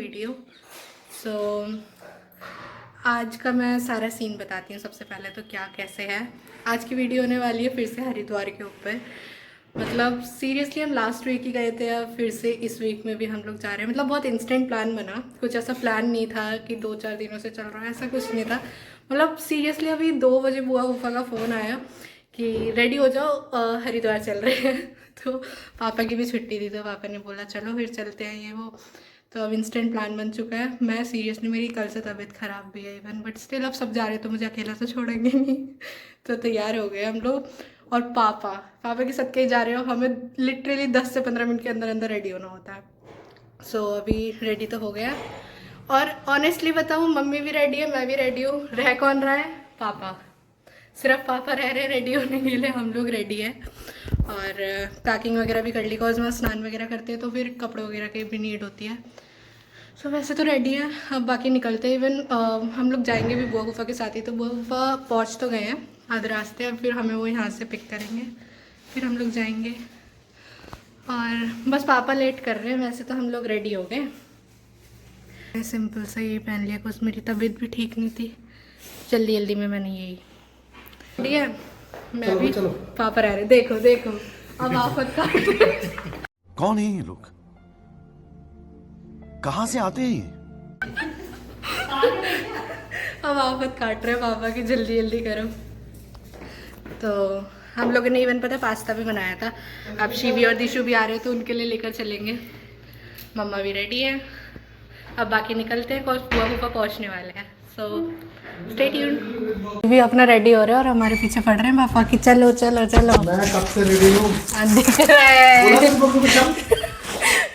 Video. सो आज का मैं सारा सीन बताती हूँ। सबसे पहले तो क्या कैसे है आज की वीडियो होने वाली है, फिर से हरिद्वार के ऊपर। मतलब सीरियसली हम लास्ट वीक ही गए थे, अब फिर से इस वीक में भी हम लोग जा रहे हैं। मतलब बहुत इंस्टेंट प्लान बना, कुछ ऐसा प्लान नहीं था कि 2-4 दिनों से चल रहा है, ऐसा कुछ नहीं था। मतलब सीरियसली अभी 2 बजे बुआ फूफा का फ़ोन आया कि रेडी हो जाओ, हरिद्वार चल रहे हैं। तो पापा की भी छुट्टी थी तो पापा ने बोला चलो फिर चलते हैं ये वो। तो अब इंस्टेंट प्लान बन चुका है। मैं सीरियसली, मेरी कल से तबीयत ख़राब भी है इवन, बट स्टिल अब सब जा रहे हैं तो मुझे अकेला तो छोड़ेंगे नहीं। तो तैयार हो गए हम लोग। और पापा पापा के साथ कहीं जा रहे हो, हमें लिटरली 10 से 15 मिनट के अंदर अंदर रेडी होना होता है। सो अभी रेडी तो हो गया। और ऑनेस्टली बताऊँ, मम्मी भी रेडी है, मैं भी रेडी हूँ। रह कौन रहा है? पापा। सिर्फ पापा रह रहे रेडी होने के लिए, हम लोग रेडी है। और पैकिंग वगैरह भी कर ली, बिकॉज मैं स्नान वगैरह करते हैं तो फिर कपड़े वगैरह की भी नीड होती है। सो वैसे तो रेडी है, अब बाकी निकलते हैं। इवन हम लोग जाएंगे भी बुआ फूफा के साथ ही, तो बुआ फूफा पहुँच तो गए हैं आधे रास्ते। अब फिर हमें वो यहाँ से पिक करेंगे, फिर हम लोग जाएंगे। और बस पापा लेट कर रहे हैं, वैसे तो हम लोग रेडी हो गए। सिंपल सा यही पहन लिया, कुछ मेरी तबीयत भी ठीक नहीं थी, जल्दी जल्दी में मैंने यही रेडी है। मैं चलो, भी चलो। पापा रह रहे, देखो देखो अब आफत का कौन है ये लोग? कहां से आते हैं ये? अब आफत काट रहे हैं पापा की, जल्दी जल्दी करो। तो हम लोगों ने इवन पता पास्ता भी बनाया था। अब शिवी और दिशु भी आ रहे हैं तो उनके लिए लेकर चलेंगे। मम्मा भी रेडी है, अब बाकी निकलते हैं, बुआ फूफा पहुंचने वाले हैं। So stay tuned. भी अपना रेडी हो रहे हैं और हमारे पीछे पड़ रहे हैं पापा की, चलो चलो चलो। मैं कब से रेडी हूँ। दिख रहे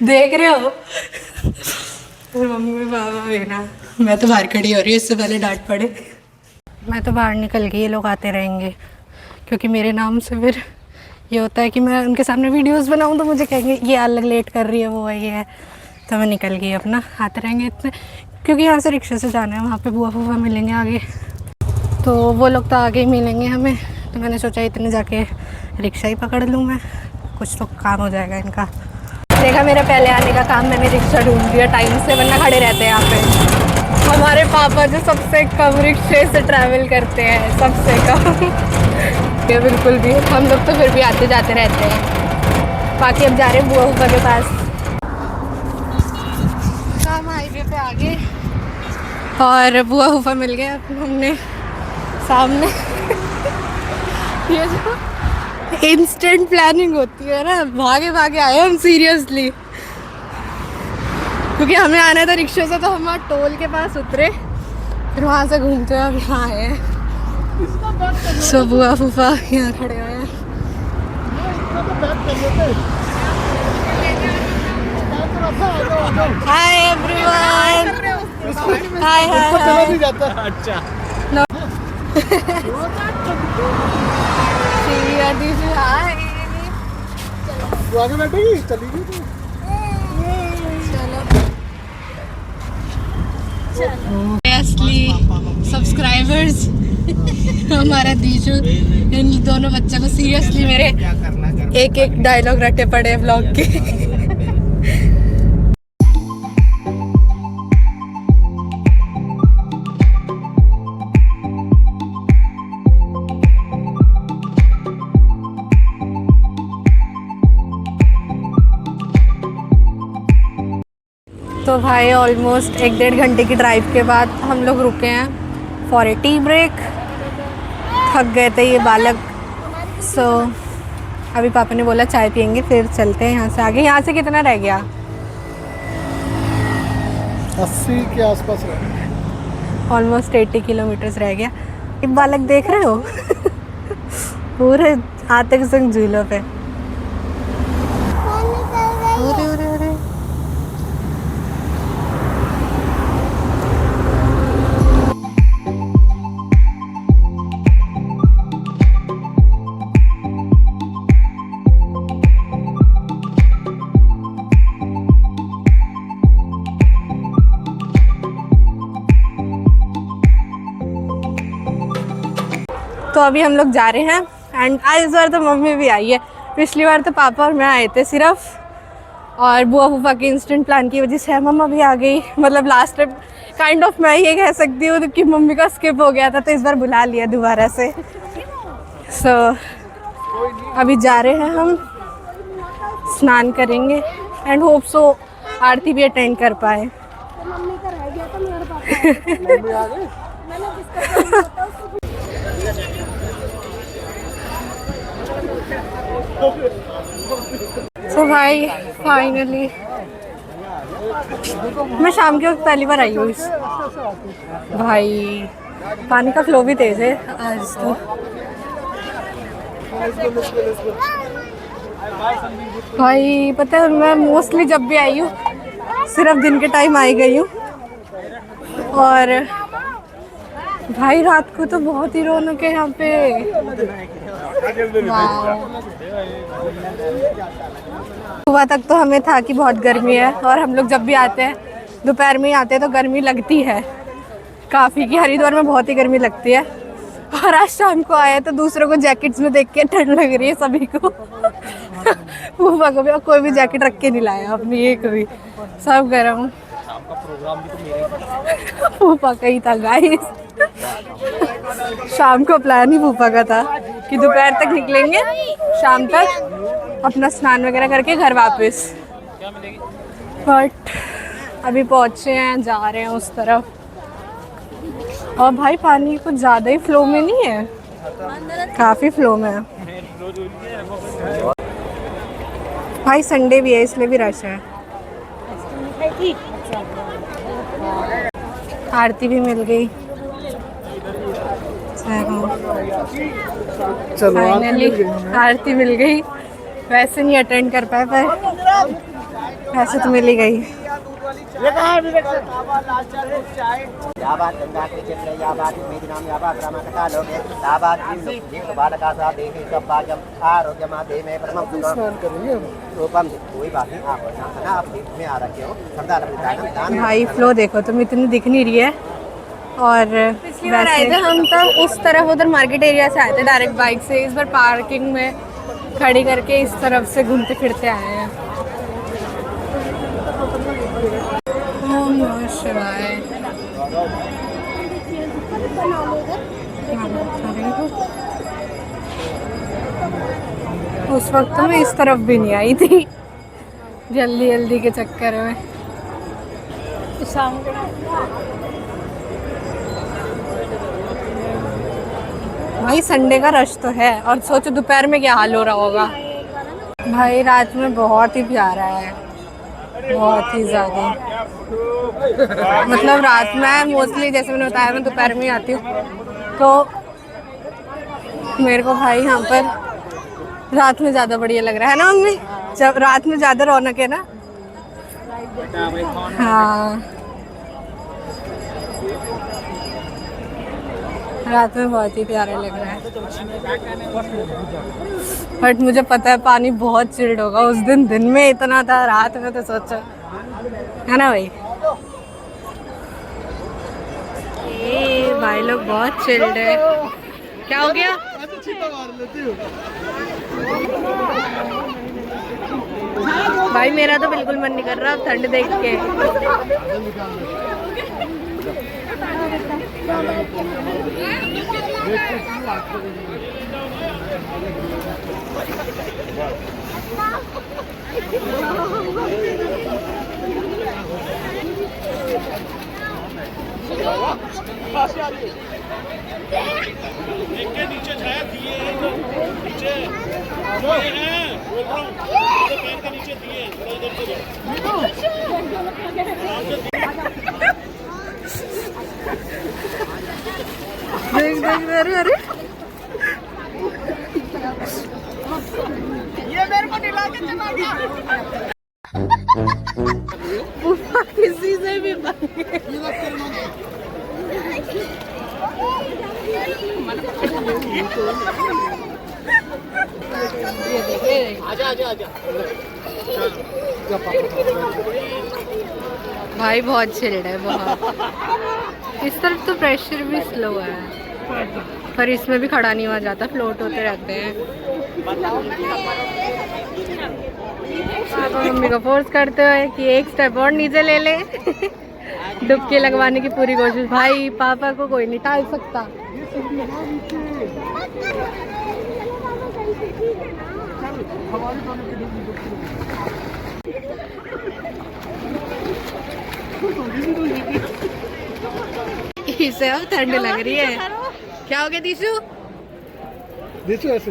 देख रहे हो। और मम्मी में पापा भी ना, मैं तो बाहर खड़ी हो रही हूँ, इससे पहले डांट पड़े। मैं तो बाहर निकल गई, ये लोग आते रहेंगे क्योंकि मेरे नाम से फिर ये होता है कि मैं उनके सामने वीडियोस बनाऊं तो मुझे कहेंगे ये अलग लेट कर रही है, वो है ये है। तो मैं निकल गई अपना, आते रहेंगे इतने, क्योंकि यहाँ से रिक्शे से जाना है, वहाँ पे बुआ फूफा मिलेंगे आगे, तो वो लोग तो आगे ही मिलेंगे हमें। तो मैंने सोचा इतने जाके रिक्शा ही पकड़ लूँ मैं, कुछ तो काम हो जाएगा इनका। देखा मेरा पहले आने का काम, मैंने रिक्शा ढूंढ दिया टाइम से, वरना खड़े रहते हैं यहाँ पे। हमारे पापा जो सबसे कम रिक्शे से ट्रैवल करते हैं, सबसे कम। ये बिल्कुल भी, हम लोग तो फिर भी आते जाते रहते हैं। बाकी अब जा रहे हैं बुआ फूफा के पास। हम हाईवे पे आ गए और बुआ फूफा मिल गए अब हमने सामने। ये जो इंस्टेंट प्लानिंग होती है ना, भागे भागे आए हम सीरियसली, क्योंकि हमें आना था रिक्शे से, तो हम वहाँ टोल के पास उतरे, फिर वहाँ से घूमते हुए अब यहाँ आए हैं। सो बुआ फूफा यहाँ खड़े हुए हैं। हाय एवरीवन, हाय हाय हाय। अच्छा। तू आगे बैठेगी, चलेगी तू। असली सब्सक्राइबर्स हमारा दीजू, इन दोनों बच्चों को सीरियसली मेरे एक एक डायलॉग रटे पड़े ब्लॉग के। तो भाई ऑलमोस्ट 1-1.5 घंटे की ड्राइव के बाद हम लोग रुके हैं फॉर ए टी ब्रेक। थक गए थे ये बालक। सो अभी पापा ने बोला चाय पियेंगे फिर चलते हैं यहाँ से आगे। यहाँ से कितना रह गया? 80 के आसपास रहा। ऑलमोस्ट 80 किलोमीटर्स रह गया। ये बालक देख रहे हो? पूरे आते संग झूलों पे। अरे अरे अरे, तो अभी हम लोग जा रहे हैं एंड इस बार तो मम्मी भी आई है। पिछली बार तो पापा और मैं आए थे सिर्फ, और बुआ फूफा के इंस्टेंट प्लान की वजह से मम्मा भी आ गई। मतलब लास्ट ट्रिप काइंड ऑफ मैं ये कह सकती हूँ कि मम्मी का स्किप हो गया था, तो इस बार बुला लिया दोबारा से। सो अभी जा रहे हैं हम, स्नान करेंगे एंड होप सो आरती भी अटेंड कर पाए। मम्मी का रह गया था मेरे पास। मम्मी आ गई। मैंने जिसका तो भाई फाइनली मैं शाम के वक्त पहली बार आई हूँ इस। भाई पानी का फ्लो भी तेज है आज तो। भाई पता है मैं मोस्टली जब भी आई हूँ सिर्फ दिन के टाइम आई गई हूँ, और भाई रात को तो बहुत ही रौनक है यहाँ पे। सुबह तक तो हमें था कि बहुत गर्मी है, और हम लोग जब भी आते हैं दोपहर में ही आते हैं तो गर्मी लगती है काफ़ी, कि हरिद्वार में बहुत ही गर्मी लगती है। और आज शाम को आए तो दूसरों को जैकेट्स में देख के ठंड लग रही है सभी को। फूफा को भी, और कोई भी जैकेट रख के नहीं लाया अपनी एक भी, सब गर्म। फूफा का ही था गाइस। शाम को प्लान ही फूफा का था कि दोपहर तक निकलेंगे, शाम तक अपना स्नान वगैरह करके घर वापस। बट अभी पहुंचे हैं, जा रहे हैं उस तरफ। और भाई पानी कुछ ज़्यादा ही फ्लो में नहीं है, काफ़ी फ्लो में है। भाई संडे भी है इसलिए भी रश है। आरती भी मिल गई फाइनली, आरती मिल गई। वैसे नहीं अटेंड कर पाए पर वैसे तो मिल ही गई। भाई फ्लो देखो तुम, इतनी दिख नहीं रही है। और पिछली बार आए थे हम तब उस तरफ, उधर मार्केट एरिया से आए थे डायरेक्ट बाइक से। इस बार पार्किंग में खड़ी करके इस तरफ से घूमते फिरते आए हैं। ओम नमः शिवाय। उस वक्त तो मैं इस तरफ भी नहीं आई थी, जल्दी जल्दी के चक्कर में। भाई संडे का रश तो है, और सोचो दोपहर में क्या हाल हो रहा होगा। भाई रात में बहुत ही प्यारा है, बहुत ही ज़्यादा। मतलब रात में मोस्टली जैसे मैंने बताया मैं दोपहर में ही आती हूँ, तो मेरे को भाई यहाँ पर रात में ज़्यादा बढ़िया लग रहा है ना मम्मी, जब रात में ज़्यादा रौनक है ना। हाँ रात में बहुत ही प्यारा लग रहा है। बट मुझे पता है पानी बहुत चिल्ड होगा उस दिन में इतना था, रात में तो सोचो, है ना भाई। ये भाई लोग बहुत चिल्ड है। क्या हो गया? भाई मेरा तो बिल्कुल मन नहीं कर रहा ठंड देख के। नीचे छाया दिए नीचे हैं, बोल रहा हूँ पैर के नीचे दिए देख देख, अरे अरे ये मेरे को दिला के चला गया। किसी से भी आजा आजा आजा। भाई बहुत चिल्ड है, बहुत। इस तरफ तो प्रेशर भी स्लो है, पर इसमें भी खड़ा नहीं हुआ जाता, फ्लोट होते रहते हैं। पापा मम्मी को फोर्स करते हुए कि एक स्टेप और नीचे ले ले। डुबकी लगवाने की पूरी कोशिश। भाई पापा को कोई नहीं टाल सकता। इसे अब ठंड लग रही है। क्या हो गया दीशु? ऐसे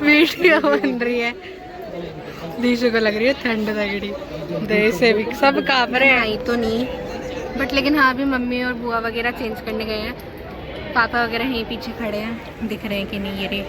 वीडियो बन रही है। दीशु को लग रही है ठंड तगड़ी। देर से भी सब कांप रहे हैं। आई तो नहीं बट लेकिन हाँ अभी मम्मी और बुआ वगैरह चेंज करने गए हैं। पापा वगैरह यहीं पीछे खड़े हैं, दिख रहे हैं कि नहीं ये रे।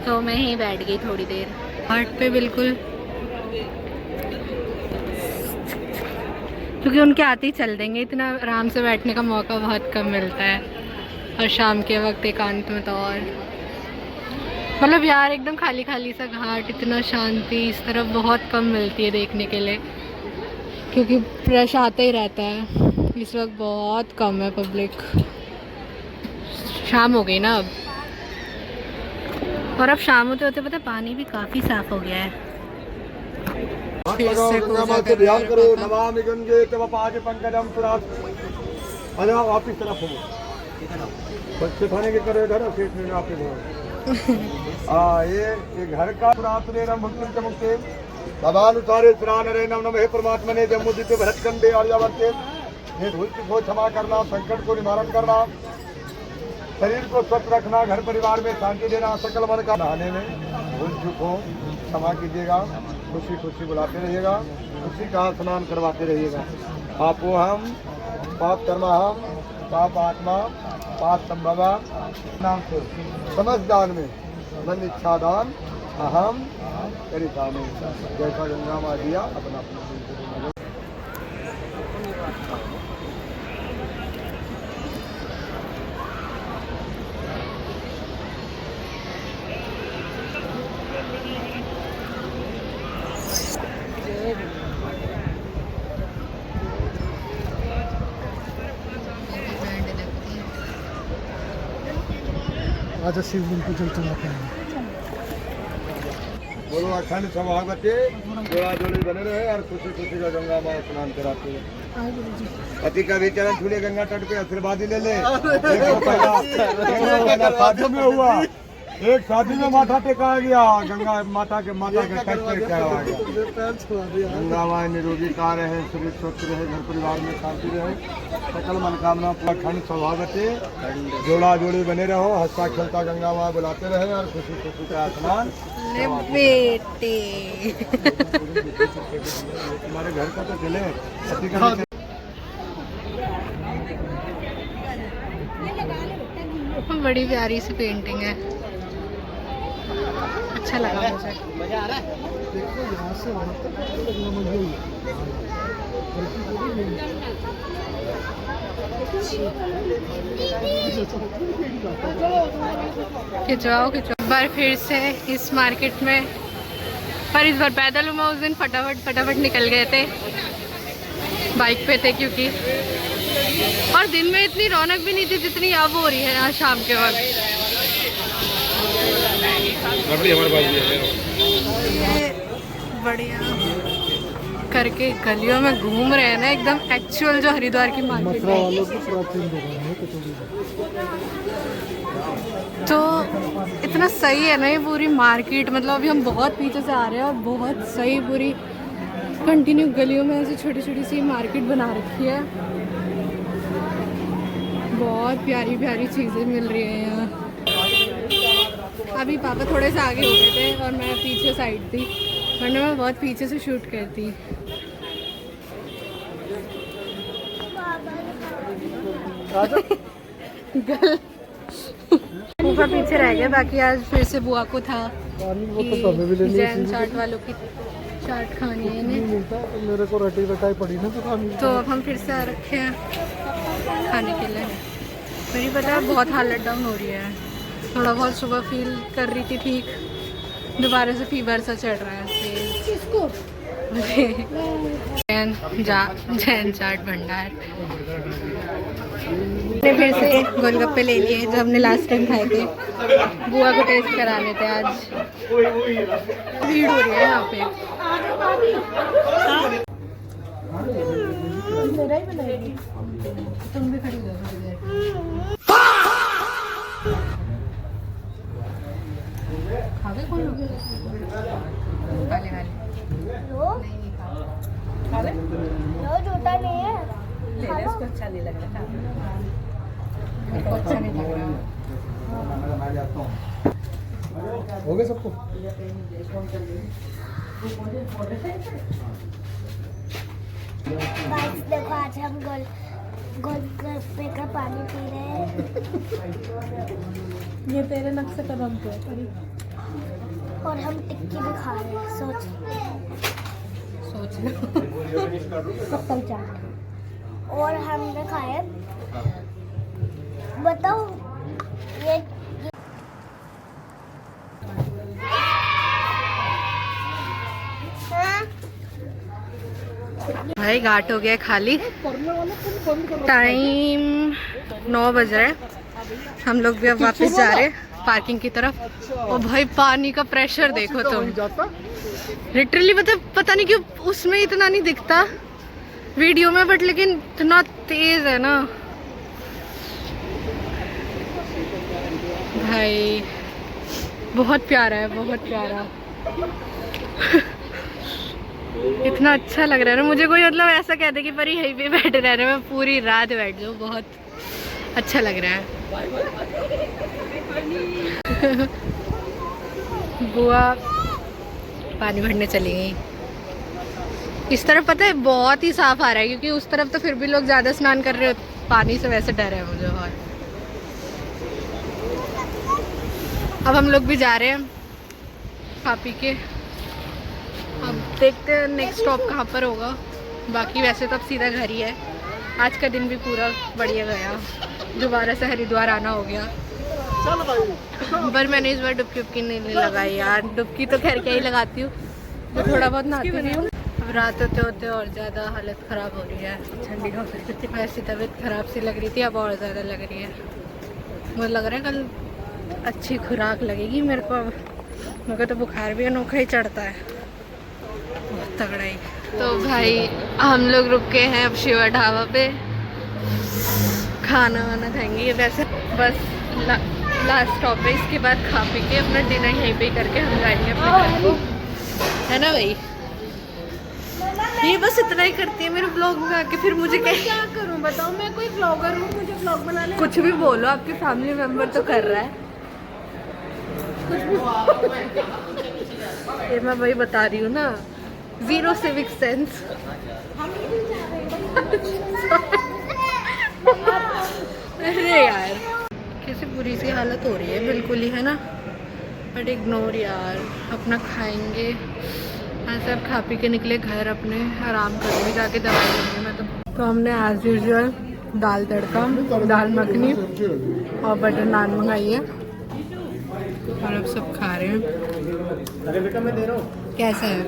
तो मैं यहीं बैठ गई थोड़ी देर हार्ट पे बिल्कुल, क्योंकि उनके आते ही चल देंगे। इतना आराम से बैठने का मौका बहुत कम मिलता है, और शाम के वक्त एकांत में तो और मतलब यार एकदम खाली खाली सा घाट, इतना शांति इस तरफ बहुत कम मिलती है देखने के लिए, क्योंकि रश आता ही रहता है। इस वक्त बहुत कम है पब्लिक। शाम हो गई ना अब, और अब शाम होते होते पता पानी भी काफ़ी साफ हो गया है। ध्यान करो। नमामि गंगे तव पाद पंकजम पुरात। अरे वापिस तरफ हो बच्चे खाने के करे इधर फिर आपके घर ये घर का पुरातने रम भक्ति चमकते तदानुसारे स्नान रे नम नम हे परमात्मा ने जम्मुदित भरत कंडे आर्यावर्ते ये धूल को क्षमा करना, संकट को निवारण करना, शरीर को स्वस्थ रखना, घर परिवार में शांति देना, सकल मन का नहाने में भूल चूक हो क्षमा कीजिएगा। खुशी खुशी बुलाते रहिएगा, खुशी का स्नान करवाते रहिएगा। पापो हम पाप कर्मा हम पाप आत्मा पाप संभवा नाम से समस्त दान में मन इच्छा दान अहम करिता में जैसा गंगा माँ दिया अपना आज शिवलिंग को जल चढ़ाते हैं। बोलो अखंड सौभाग्यवती जोड़ा जोड़ी बने रहे और खुशी खुशी का गंगा माँ स्नान कराते हैं। पति का भी चरण छूले गंगा तट पे आशीर्वाद ही ले ले। शादी में हुआ, एक शादी में माथा टेका गया, गंगा माता के तट पे चढ़ाया गया। गंगा माँ निरोगीता रहे, शरीर स्वस्थ रहे, घर परिवार में शांति रहे, सकल मनोकामना पूरा खंड सौभाग्यवती जोड़ा जोड़ी बने रहो, हंसता खेलता गंगा माँ बुलाते रहे और खुशी खुशी का स्नान बेटे। तुम्हारे घर का तो चले पति का बड़ी प्यारी सी पेंटिंग है, अच्छा लगा मुझे। मजा आ रहा है। देखो यहाँ से वहाँ तक लगना मुझे खिंचवाओ खिंचवाओ। एक बार फिर से इस मार्केट में, पर इस बार पैदल हूँ। उस दिन फटाफट निकल गए थे, बाइक पे थे क्योंकि, और दिन में इतनी रौनक भी नहीं थी जितनी अब हो रही है यहाँ शाम के वक्त। ये बढ़िया करके गलियों में घूम रहे हैं ना, एकदम एक्चुअल जो हरिद्वार की मार्केट है। तो इतना सही है ना ये पूरी मार्केट, मतलब अभी हम बहुत पीछे से आ रहे हैं और बहुत सही पूरी कंटिन्यू गलियों में ऐसी छोटी छोटी सी मार्केट बना रखी है। बहुत प्यारी प्यारी चीज़ें मिल रही हैं यहाँ। अभी पापा थोड़े से आगे हो गए थे और मैं पीछे साइड थी, वरना मैं बहुत पीछे से शूट करती। ऊपर पीछे रह गया। बाकी आज फिर से बुआ को था कि जैन चाट वालों की चाट खानी है इन्हें, मेरे को रटी रटाई पड़ी ना तो अब हम फिर से आ रखे हैं खाने के लिए। मेरी पता है बहुत हालत डाउन हो रही है, थोड़ा बहुत सुबह फील कर रही थी ठीक, दोबारा से फीवर सा चढ़ रहा है। किसको? जैन चाट भंडार ने फिर से गोलगप्पे ले लिए जो हमने लास्ट टाइम खाए थे। बुआ को टेस्ट कराने थे आज। भीड़ हो रही है यहाँ पे। मेरा ही बनाएगी। तुम भी खड़ी हो जाओ। खा गए कौन लोग? खा ले। लो खा ले। लो जूता नहीं है। ले ले, उसको अच्छा नहीं लग रहा। मेरे को अच्छा नहीं लग रहा। हो गया सबको? गाइस देखो आज हम गोलगप्पे का पानी पी रहे हैं। ये तेरे नक से कदम पे परी। और हम टिक्की भी खा रहे हैं। सोच कपल चाट। और हमने खाए, बताओ ये भाई घाट हो गया खाली। टाइम 9 बज रहा है। हम लोग भी अब वापस जा रहे हैं पार्किंग की तरफ। और भाई पानी का प्रेशर देखो तुम। लिटरली पता नहीं क्यों उसमें इतना नहीं दिखता वीडियो में, बट लेकिन इतना तेज है ना भाई। बहुत प्यारा है, बहुत प्यारा। इतना अच्छा लग रहा है ना मुझे। कोई मतलब ऐसा कहते कि पर यहीं पे बैठे रह रहे, मैं पूरी रात बैठ जाऊँ। बहुत अच्छा लग रहा है। बुआ पानी भरने चली गई। इस तरफ पता है बहुत ही साफ आ रहा है, क्योंकि उस तरफ तो फिर भी लोग ज़्यादा स्नान कर रहे हो। पानी से वैसे डर है मुझे बहुत। अब हम लोग भी जा रहे हैं खा पी के। अब देखते हैं नेक्स्ट स्टॉप कहाँ पर होगा। बाकी वैसे तो अब सीधा घर ही है। आज का दिन भी पूरा बढ़िया गया। दोबारा से हरिद्वार आना हो गया। पर मैंने इस बार डुबकी नहीं लगाई यार। डुबकी तो खैर क्या ही लगाती हूँ, मैं थोड़ा बहुत नहाती भी हूँ। अब रात होते होते और ज़्यादा हालत ख़राब हो रही है। ठंडी हो गई, वैसी तबीयत ख़राब सी लग रही थी, अब और ज़्यादा लग रही है। मुझे लग रहा है कल अच्छी खुराक लगेगी मेरे को। मेरे को तो बुखार भी अनोखा ही चढ़ता है, बहुत तगड़ा ही। तो भाई हम लोग रुके हैं अब शिवा ढाबा पे, खाना वाना खाएंगे। वैसे बस लास्ट स्टॉप है, इसके बाद खा पी के अपना डिनर यहीं पे करके हम जाएंगे अपने घर को, है ना भाई। ये बस इतना ही करती है मेरे ब्लॉग में आके। फिर मुझे क्या करूं बताओ, मैं कोई ब्लॉगर हूँ, मुझे ब्लॉग बनाने कुछ भी बोलो। आपके फैमिली मेंबर तो कर रहा है कुछ भी। ये मैं वही बता रही हूँ ना, जीरो सिविक सेंस। अरे यार कैसे बुरी सी हालत हो रही है बिल्कुल ही, है ना। बट इग्नोर यार, अपना खाएंगे। ऐसे अब खा पी के निकले घर अपने, आराम करूँगी जाके, दवाई लूँगी मैं तो हमने एज यूजुअल दाल तड़का, दाल मखनी और बटर नान मंगाई है और अब सब खा रहे हैं। कैसा है?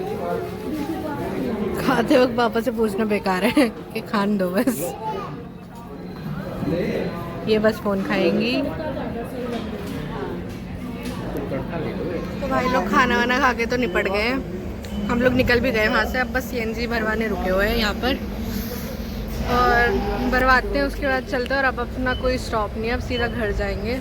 खाते वक्त पापा से पूछना बेकार है कि खान दो बस। ये बस फ़ोन खाएंगी। तो भाई लोग खाना वाना खा के तो निपट गए। हम लोग निकल भी गए वहाँ से। अब बस सीएनजी भरवाने रुके हुए हैं यहाँ पर और भरवाते हैं, उसके बाद चलते हैं। और अब अपना कोई स्टॉप नहीं है, अब सीधा घर जाएंगे।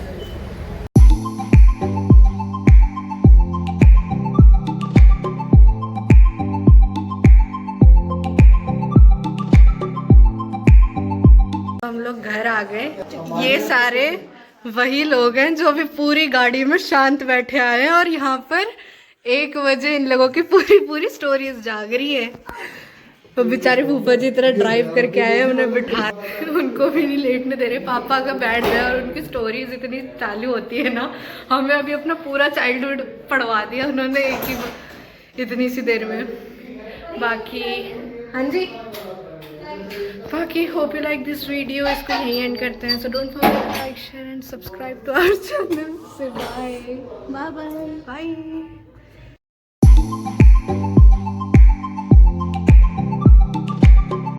हम लोग घर आ गए। ये सारे वही लोग हैं जो अभी पूरी गाड़ी में शांत बैठे आए हैं और यहाँ पर 1 बजे इन लोगों की पूरी स्टोरीज जाग रही है। तो बेचारे फूफा जी तरह ड्राइव करके आए, उन्हें बिठा, उनको भी नहीं लेटने दे रहे। पापा का बैठ गया और उनकी स्टोरीज इतनी चालू होती है ना। हमें अभी अपना पूरा चाइल्डहुड पढ़वा दिया उन्होंने एक ही इतनी सी देर में। बाकी हाँ जी, बाकी hope you like this video. इसको यहीं एंड करते हैं। So don't forget to like, share and subscribe to our channel. से बाय बाय बाय।